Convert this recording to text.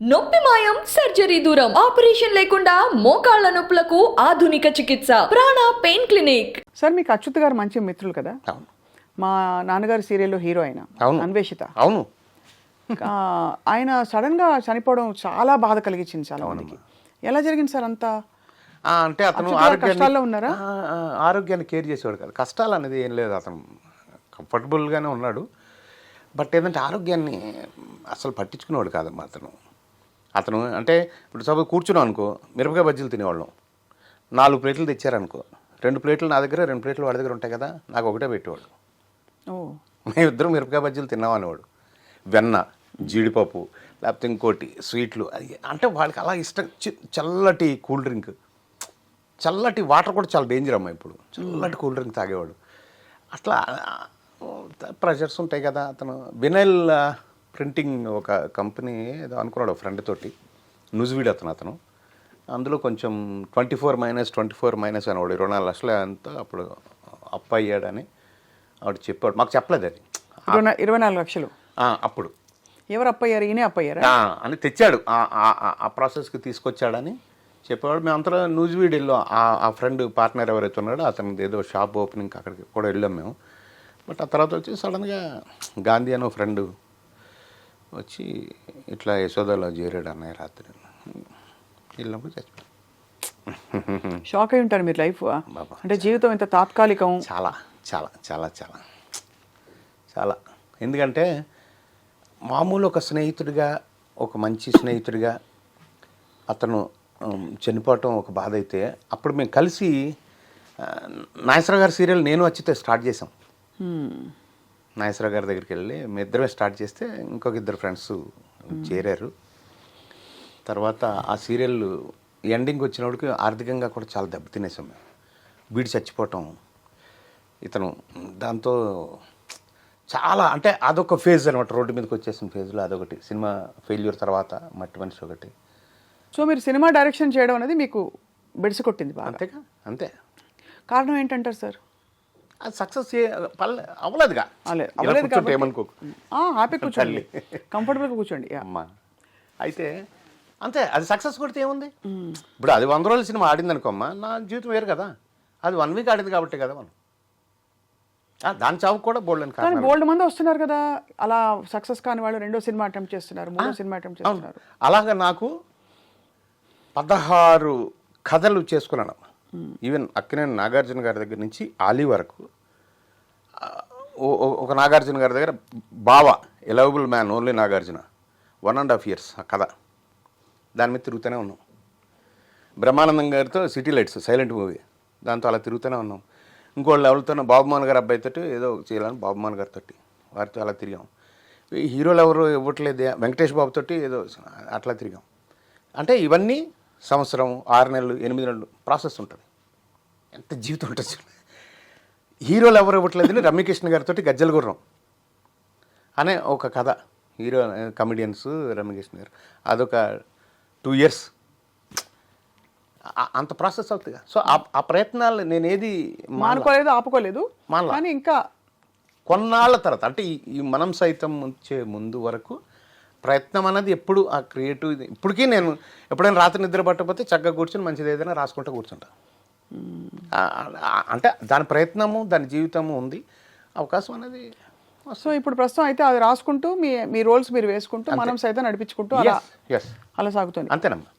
నొప్పి మాయం సర్జరీ దూరం ఆపరేషన్ లేకుండా మోకాళ్ల నొప్పులకు ఆధునిక చికిత్స ప్రాణ పెయిన్ క్లినిక్. సార్ మీకు అచ్యుత్ గారు మంచి మిత్రులు కదా? అవును. మా నాన్నగారి సీరియల్లో హీరో అయిన అవును. అన్వేషిత. అవును. ఆయన సడన్ గా చనిపోవడం చాలా బాధ కలిగించింది చాలా మందికి. ఎలా జరిగింది సార్ అంతా? అంటే అతను కష్టాల్లో ఉన్నారా? ఆరోగ్యాన్ని కేర్ చేసేవాడు కాదు. కష్టాలు అనేది ఏం లేదు, అతను కంఫర్టబుల్గానే ఉన్నాడు. బట్ ఏంటంటే ఆరోగ్యాన్ని అసలు పట్టించుకునేవాడు కాదమ్మా అతను అంటే ఇప్పుడు సపోజ్ కూర్చున్నాం అనుకో, మిరపకాయ బజ్జీలు తినేవాళ్ళం. 4 ప్లేట్లు తెచ్చారనుకో, 2 ప్లేట్లు నా దగ్గర, 2 ప్లేట్లు వాడి దగ్గర ఉంటాయి కదా, నాకు ఒకటే పెట్టేవాడు. మేమిద్దరం మిరపకాయ బజ్జీలు తిన్నాం అనేవాడు. వెన్న, జీడిపప్పు, లేకపోతే ఇంకోటి స్వీట్లు, అంటే వాళ్ళకి అలా ఇష్టం. చల్లటి కూల్ డ్రింక్, చల్లటి వాటర్ కూడా చాలా డేంజర్ అమ్మా ఇప్పుడు. చల్లటి కూల్ డ్రింక్ తాగేవాడు. అట్లా ప్రెషర్స్ ఉంటాయి కదా. అతను వినైల్ ప్రింటింగ్ ఒక కంపెనీ ఏదో అనుకున్నాడు ఫ్రెండ్ తోటి, న్యూస్వీడ్ అతను. అందులో కొంచెం 24 అనేవాడు. 24 లక్షలు అంతా అప్పుడు అప్పు అయ్యాడని ఆవిడ చెప్పాడు. మాకు చెప్పలేదు అది. 24 లక్షలు అప్పుడు ఎవరు అప్పయ్యారు? ఈయనే అప్పయ్యారా అని తెచ్చాడు, ఆ ప్రాసెస్కి తీసుకొచ్చాడని చెప్పేవాడు. మేము అంతా న్యూస్వీడ్ వెళ్ళాం. ఆ ఫ్రెండ్ పార్ట్నర్ ఎవరైతే ఉన్నాడో అతనిది ఏదో షాప్ ఓపెనింగ్, అక్కడికి కూడా వెళ్ళాం మేము. బట్ ఆ తర్వాత వచ్చి సడన్గా గాంధీ అనే ఫ్రెండ్ వచ్చి ఇట్లా యశోదలో చేరాడు అన్నయ్య రాత్రి. వెళ్ళినప్పుడు చచ్చిపోయాడు. షాక్ అయి ఉంటారు మీరు. లైఫ్ అంటే జీవితం ఇంత తాత్కాలికం. చాలా చాలా చాలా చాలా చాలా. ఎందుకంటే మామూలు ఒక స్నేహితుడిగా, ఒక మంచి స్నేహితుడిగా అతను చనిపోవటం ఒక బాధ అయితే, అప్పుడు మేము కలిసి నాగేశ్వర గారి సీరియల్ నేను వచ్చితే స్టార్ట్ చేసాం. నాగేశ్వర గారి దగ్గరికి వెళ్ళి మేము ఇద్దరమే స్టార్ట్ చేస్తే ఇంకొక 2 ఫ్రెండ్స్ చేరారు. తర్వాత ఆ సీరియల్ ఎండింగ్ వచ్చినప్పటికి ఆర్థికంగా కూడా చాలా దెబ్బతినేసాం మేము. వీడు చచ్చిపోవటం, ఇతను దాంతో చాలా, అంటే అదొక ఫేజ్ అనమాట. రోడ్డు మీదకి వచ్చేసిన ఫేజ్లో అదొకటి. సినిమా ఫెయిల్యూర్ తర్వాత మట్టి మనిషి ఒకటి. సో మీరు సినిమా డైరెక్షన్ చేయడం అనేది మీకు బెడిసి కొట్టింది బాగా. అంతేగా, అంతే. కారణం ఏంటంటారు సార్? అది సక్సెస్ అవ్వలేదుగా. ఏమనుకోకు, హ్యాపీ కూర్చోండి, కంఫర్టబుల్గా కూర్చోండి అమ్మా. అయితే అంతే, అది సక్సెస్ కొడితే ఏముంది. ఇప్పుడు అది 100 రోజుల సినిమా ఆడింది అనుకోమ్మా, నా జీవితం వేరు కదా. అది 1 వీక్ ఆడింది కాబట్టి కదా మనం. దాని చావు కూడా కానీ బోల్డ్ మంది వస్తున్నారు కదా అలా సక్సెస్ కాని వాళ్ళు. 2వ సినిమా అటెంప్ట్ చేస్తున్నారు, 3వ సినిమా అటెంప్ట్ చేస్తున్నారు. అలాగా నాకు 16 కథలు చేసుకున్నాను. ఈవెన్ అక్కినేని నాగార్జున గారి దగ్గర నుంచి ఆలీ వరకు. ఒక నాగార్జున గారి దగ్గర బావ, ఎలవబుల్ మ్యాన్ ఓన్లీ నాగార్జున, 1.5 years ఆ కథ. దాని మీద తిరుగుతూనే ఉన్నాం. బ్రహ్మానందం గారితో సిటీ లైట్స్ సైలెంట్ మూవీ, దాంతో అలా తిరుగుతూనే ఉన్నాం. ఇంకోళ్ళు ఎవరితోనో బాబుమోహన్ గారి అబ్బాయితో ఏదో చేయాలని బాబుమోహన్ గారితో, వారితో అలా తిరిగాం. హీరోలు ఎవరు ఇవ్వట్లేదు, వెంకటేష్ బాబుతో ఏదో అట్లా తిరిగాం. అంటే ఇవన్నీ సంవత్సరం, 6 నెలలు, 8 నెలలు ప్రాసెస్ ఉంటుంది. ఎంత జీవితం ఉంటుంది. హీరోలు ఎవరు ఇవ్వట్లేదని రమ్యకృష్ణ గారితో గజ్జల గుర్రం అనే ఒక కథ. హీరో కమెడియన్స్ రమ్యకృష్ణ గారు, అదొక 2 years అంత ప్రాసెస్ అవుతుంది. సో ఆ ప్రయత్నాలు నేను ఏది మానుకోలేదు, ఆపుకోలేదు. కానీ ఇంకా కొన్నాళ్ళ తర్వాత, అంటే ఈ మనం సైతం వచ్చే ముందు వరకు ప్రయత్నం అనేది ఎప్పుడు ఆ క్రియేటివ్. ఇప్పటికీ నేను ఎప్పుడైనా రాత్రి నిద్ర పట్టకపోతే చక్కగా కూర్చొని మంచిది ఏదైనా రాసుకుంటూ కూర్చుంటా. అంటే దాని ప్రయత్నము, దాని జీవితము ఉంది, అవకాశం అనేది. సో ఇప్పుడు ప్రస్తుతం అయితే అది రాసుకుంటూ మీ రోల్స్ మీరు వేసుకుంటూ మనం సైతం నడిపించుకుంటూ అలా సాగుతుంది. అంతేనమ్మా.